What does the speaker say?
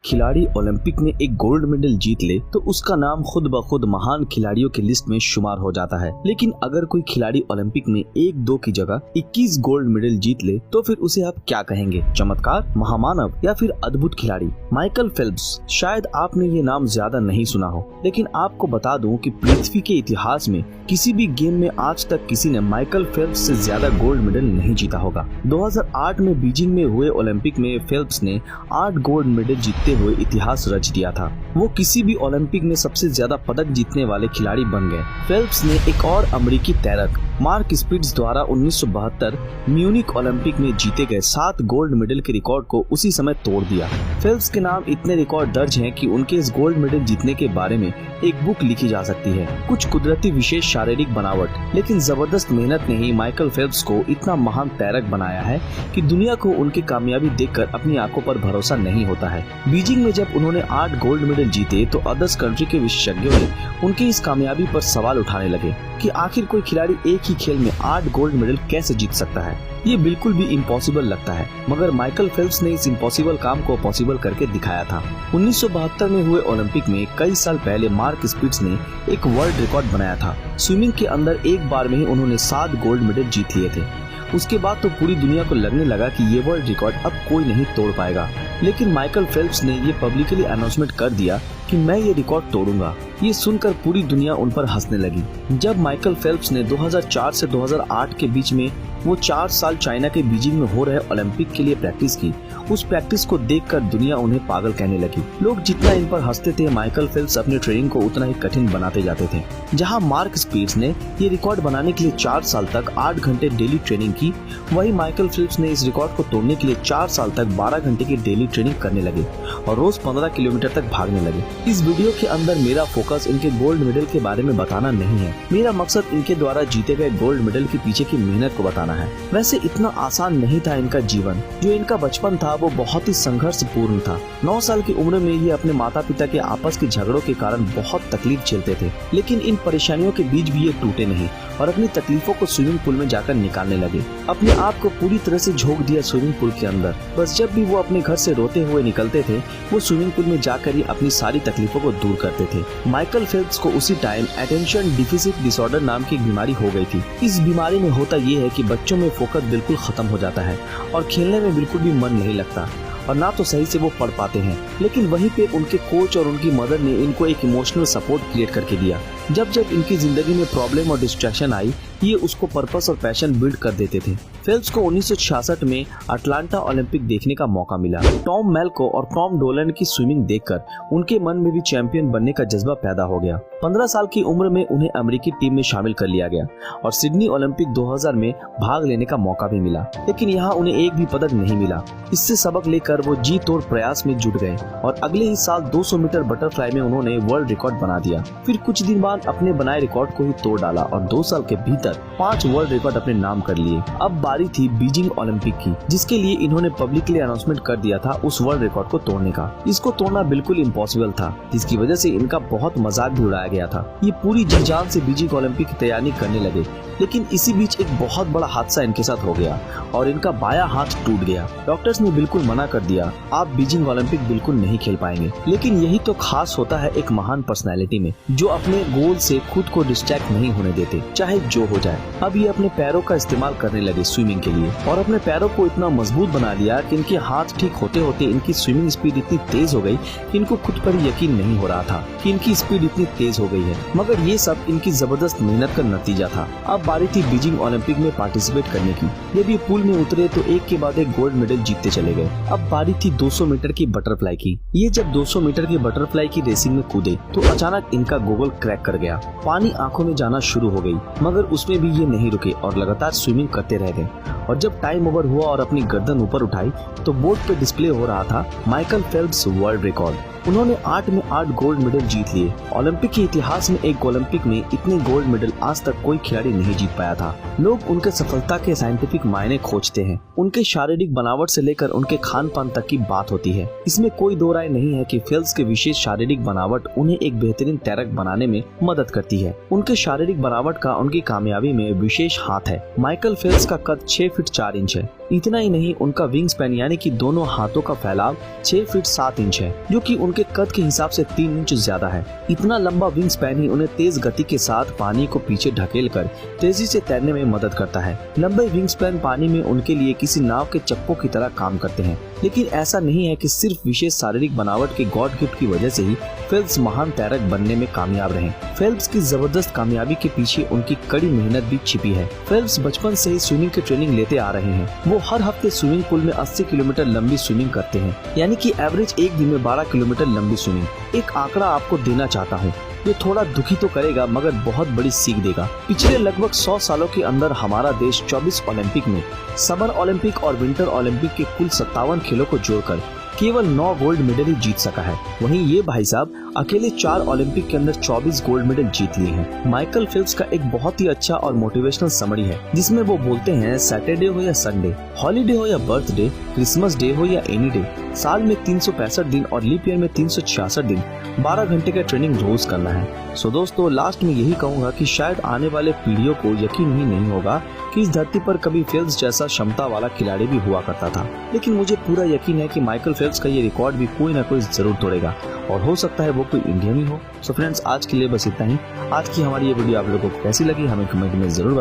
खिलाड़ी ओलंपिक में एक गोल्ड मेडल जीत ले तो उसका नाम खुद ब खुद महान खिलाड़ियों की लिस्ट में शुमार हो जाता है। लेकिन अगर कोई खिलाड़ी ओलंपिक में 1-2 की जगह 21 गोल्ड मेडल जीत ले तो फिर उसे आप क्या कहेंगे? चमत्कार, महामानव या फिर अद्भुत खिलाड़ी? Michael Phelps. शायद आपने ये नाम ज्यादा नहीं सुना हो, लेकिन आपको बता दूं कि पृथ्वी के इतिहास में किसी भी गेम में आज तक किसी ने माइकल फेल्प्स से ज्यादा गोल्ड मेडल नहीं जीता होगा। 2008 में बीजिंग में हुए ओलंपिक में फेल्प्स ने 8 गोल्ड मेडल जीतते हुए इतिहास रच दिया था। वो किसी भी ओलंपिक में सबसे ज्यादा पदक जीतने वाले खिलाड़ी बन गए। फेल्प्स ने एक और अमेरिकी तैरक मार्क स्पिट्ज द्वारा 1972 म्यूनिक ओलंपिक में जीते गए 7 गोल्ड मेडल के रिकॉर्ड को उसी समय तोड़ दिया। फेल्प्स के नाम इतने रिकॉर्ड दर्ज हैं कि उनके इस गोल्ड मेडल जीतने के बारे में एक बुक लिखी जा सकती है। कुछ कुदरती विशेष शारीरिक बनावट, लेकिन जबरदस्त मेहनत ने ही माइकल फेल्प्स को इतना महान तैरक बनाया है कि दुनिया को उनकी कामयाबी देखकर अपनी आंखों पर भरोसा नहीं होता है। बीजिंग में जब उन्होंने 8 गोल्ड मेडल जीते तो अदर्स कंट्री के विशेषज्ञों ने उनकी इस कामयाबी पर सवाल उठाने लगे कि आखिर कोई खिलाड़ी एक ही खेल में 8 गोल्ड मेडल कैसे जीत सकता है। ये बिल्कुल भी इम्पॉसिबल लगता है, मगर माइकल फेल्प्स ने इस इम्पॉसिबल काम को पॉसिबल करके दिखाया था। 1972 में हुए ओलंपिक में कई साल पहले मार्क स्पिट्ज ने एक वर्ल्ड रिकॉर्ड बनाया था। स्विमिंग के अंदर एक बार में ही उन्होंने 7 गोल्ड मेडल जीत लिए थे। उसके बाद तो पूरी दुनिया को लगने लगा कि ये वर्ल्ड रिकॉर्ड अब कोई नहीं तोड़ पाएगा। लेकिन माइकल फेल्प्स ने ये पब्लिकली अनाउंसमेंट कर दिया कि मैं ये रिकॉर्ड तोड़ूंगा। ये सुनकर पूरी दुनिया उन पर हंसने लगी। जब माइकल फेल्प्स ने 2004 से 2008 के बीच में वो 4 साल चाइना के बीजिंग में हो रहे ओलंपिक के लिए प्रैक्टिस की, उस प्रैक्टिस को देखकर दुनिया उन्हें पागल कहने लगी। लोग जितना इन पर हंसते थे, माइकल फेल्प्स अपनी ट्रेनिंग को उतना ही कठिन बनाते जाते थे। जहां मार्क स्पिट्ज ने ये रिकॉर्ड बनाने के लिए 4 साल तक 8 घंटे डेली ट्रेनिंग की, वही माइकल फेल्प्स ने इस रिकॉर्ड को तोड़ने के लिए 4 साल तक 12 घंटे की डेली ट्रेनिंग करने लगे और रोज 15 किलोमीटर तक भागने लगे। इस वीडियो के अंदर मेरा फोकस इनके गोल्ड मेडल के बारे में बताना नहीं है। मेरा मकसद इनके द्वारा जीते गए गोल्ड मेडल के पीछे की मेहनत को बताना है। वैसे इतना आसान नहीं था इनका जीवन। जो इनका बचपन था वो बहुत ही संघर्षपूर्ण था। 9 साल की उम्र में ये अपने माता पिता के आपस के झगड़ों के कारण बहुत तकलीफ झेलते थे, लेकिन इन परेशानियों के बीच भी ये टूटे नहीं और अपनी तकलीफों को स्विमिंग पूल में जाकर निकालने लगे। अपने आप को पूरी तरह से झोंक दिया स्विमिंग पूल के अंदर। बस जब भी वो अपने घर से रोते हुए निकलते थे, वो स्विमिंग पूल में जाकर ही अपनी सारी तकलीफों को दूर करते थे। माइकल फेल्प्स को उसी टाइम अटेंशन डिफिसिट डिसऑर्डर नाम की एक बीमारी हो गई थी। इस बीमारी में होता ये है कि बच्चों में फोकस बिल्कुल खत्म हो जाता है और खेलने में बिल्कुल भी मन नहीं लगता और ना तो सही से वो पढ़ पाते हैं। लेकिन वहीं पे उनके कोच और उनकी मदर ने इनको एक इमोशनल सपोर्ट क्रिएट करके दिया। जब जब इनकी जिंदगी में प्रॉब्लम और डिस्ट्रैक्शन आई, ये उसको पर्पस और पैशन बिल्ड कर देते थे। फेल्प्स को 1966 में अटलांटा ओलंपिक देखने का मौका मिला। टॉम मेल्को और टॉम डोलन की स्विमिंग देखकर उनके मन में भी चैंपियन बनने का जज्बा पैदा हो गया। 15 साल की उम्र में उन्हें अमेरिकी टीम में शामिल कर लिया गया और सिडनी ओलंपिक 2000 में भाग लेने का मौका भी मिला, लेकिन यहाँ उन्हें एक भी पदक नहीं मिला। इससे सबक लेकर वो जी तोड़ प्रयास में जुट गए और अगले ही साल 200 मीटर बटरफ्लाई में उन्होंने वर्ल्ड रिकॉर्ड बना दिया। फिर कुछ दिन बाद अपने बनाए रिकॉर्ड को ही तोड़ डाला और 2 साल के भीतर 5 वर्ल्ड रिकॉर्ड अपने नाम कर लिए। अब बारी थी बीजिंग ओलंपिक की, जिसके लिए इन्होंने पब्लिकली अनाउंसमेंट कर दिया था उस वर्ल्ड रिकॉर्ड को तोड़ने का। इसको तोड़ना बिल्कुल इम्पॉसिबल था, जिसकी वजह से इनका बहुत मजाक भी उड़ाया गया था। ये पूरी जी जान से बीजिंग ओलंपिक की तैयारी करने लगे, लेकिन इसी बीच एक बहुत बड़ा हादसा इनके साथ हो गया और इनका बायां हाथ टूट गया। डॉक्टर्स ने बिल्कुल मना कर दिया, आप बीजिंग ओलंपिक बिल्कुल नहीं खेल पाएंगे। लेकिन यही तो खास होता है एक महान पर्सनैलिटी में, जो अपने गोल से खुद को डिस्ट्रैक्ट नहीं होने देते, चाहे जो हो जाए। अब ये अपने पैरों का इस्तेमाल करने लगे स्विमिंग के लिए और अपने पैरों को इतना मजबूत बना लिया कि इनके हाथ ठीक होते होते इनकी स्विमिंग स्पीड इतनी तेज हो गई कि इनको खुद पर यकीन नहीं हो रहा था कि इनकी स्पीड इतनी तेज हो गई है। मगर ये सब इनकी जबरदस्त मेहनत का नतीजा था। अब बारी थी बीजिंग ओलंपिक में पार्टिसिपेट करने की। जब ये पूल में उतरे तो एक के बाद एक गोल्ड मेडल जीतते चले गए। अब बारी थी 200 मीटर की बटरफ्लाई की। ये जब 200 मीटर की बटरफ्लाई की रेसिंग में कूदे तो अचानक इनका गॉगल क्रैक कर गया। पानी आंखों में जाना शुरू हो गई, मगर उसमें भी ये नहीं रुके और लगातार स्विमिंग करते रह गए। और जब टाइम ओवर हुआ और अपनी गर्दन ऊपर उठाई तो बोर्ड पे डिस्प्ले हो रहा था माइकल फेल्प्स वर्ल्ड रिकॉर्ड। उन्होंने 8 में 8 गोल्ड मेडल जीत लिए। ओलंपिक के इतिहास में एक ओलंपिक में इतने गोल्ड मेडल आज तक कोई खिलाड़ी नहीं जीत पाया था। लोग उनके सफलता के साइंटिफिक मायने खोजते हैं। उनके शारीरिक बनावट से लेकर उनके खान पान तक की बात होती है। इसमें कोई दो राय नहीं है कि फेल्प्स के विशेष शारीरिक बनावट उन्हें एक बेहतरीन तैरक बनाने में मदद करती है। उनके शारीरिक बनावट का उनकी कामयाबी में विशेष हाथ है। माइकल फेल्प्स का कद 6 फीट 4 इंच है। इतना ही नहीं, उनका विंग स्पैन यानी कि दोनों हाथों का फैलाव 6 फीट 7 इंच है, जो कि उनके कद के हिसाब से 3 इंच ज्यादा है। इतना लंबा विंग स्पैन ही उन्हें तेज गति के साथ पानी को पीछे ढकेल कर तेजी से तैरने में मदद करता है। लंबे विंग स्पैन पानी में उनके लिए किसी नाव के चप्पों की तरह काम करते हैं। लेकिन ऐसा नहीं है कि सिर्फ विशेष शारीरिक बनावट के गॉड गिफ्ट की वजह से ही फेल्प्स महान तैरक बनने में कामयाब रहे। फेल्प्स की जबरदस्त कामयाबी के पीछे उनकी कड़ी मेहनत भी छिपी है। फेल्प्स बचपन से ही स्विमिंग की ट्रेनिंग लेते आ रहे हैं। वो हर हफ्ते स्विमिंग पूल में 80 किलोमीटर लंबी स्विमिंग करते हैं, यानी कि एवरेज एक दिन में 12 किलोमीटर लंबी स्विमिंग। एक आंकड़ा आपको देना चाहता हूँ, ये थोड़ा दुखी तो करेगा मगर बहुत बड़ी सीख देगा। पिछले लगभग 100 सालों के अंदर हमारा देश 24 ओलंपिक में समर ओलंपिक और विंटर ओलंपिक के कुल 57 खेलों को जोड़कर केवल 9 गोल्ड मेडल ही जीत सका है। वहीं ये भाई साहब अकेले 4 ओलंपिक के अंदर 24 गोल्ड मेडल जीत लिए हैं। माइकल फेल्प्स का एक बहुत ही अच्छा और मोटिवेशनल समरी है, जिसमें वो बोलते हैं सैटरडे हो या संडे, हॉलीडे हो या बर्थडे, क्रिसमस डे हो या एनी डे, साल में 365 दिन और लीप ईयर में 366 दिन 12 घंटे का ट्रेनिंग रोज करना है। सो दोस्तों, लास्ट में यही कहूंगा कि शायद आने वाले पीढ़ियों को यकीन ही नहीं होगा कि इस धरती पर कभी फेल्प्स जैसा क्षमता वाला खिलाड़ी भी हुआ करता था। लेकिन मुझे पूरा यकीन है कि माइकल फेल्प्स का ये रिकॉर्ड भी कोई ना कोई जरूर तोड़ेगा, और हो सकता है वो कोई इंडियन ही हो। सो फ्रेंड्स, आज के लिए बस इतना ही। आज की हमारी ये वीडियो आप लोगों को कैसी लगी हमें कमेंट में जरूर बताएं।